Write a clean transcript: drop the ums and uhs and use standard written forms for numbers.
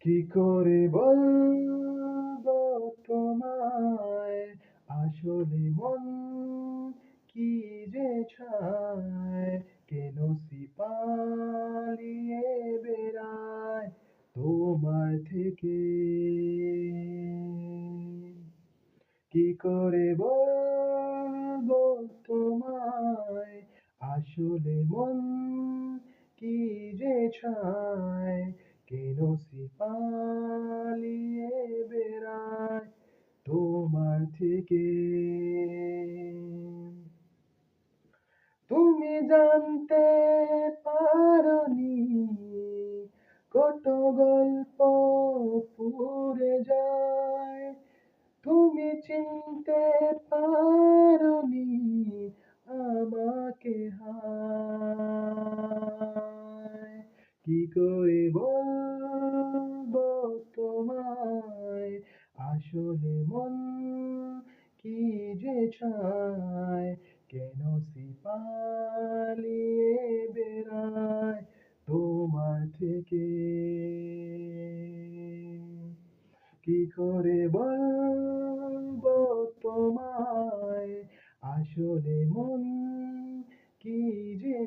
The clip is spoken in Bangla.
কি করে বলবো তোমায়, আসলে মন কি যে চায়, কেন পালিয়ে বেড়ায় তোমার থেকে। কি করে বলবো তোমায়, আসলে মন কি যে চায়, কেন পালিয়ে বেড়ায় তোমার থেকে। তুমি জানতে পারোনি কত গল্প পুড়ে যায়, তুমি চিনতে পারোনি আমাকে হায়। কি করে বলবো তোমায়, আসলে মন কি যে চায়, কেন পালিয়ে বেড়ায় তোমার থেকে। কি করে বলবো তোমায়, আসলে মন কি যে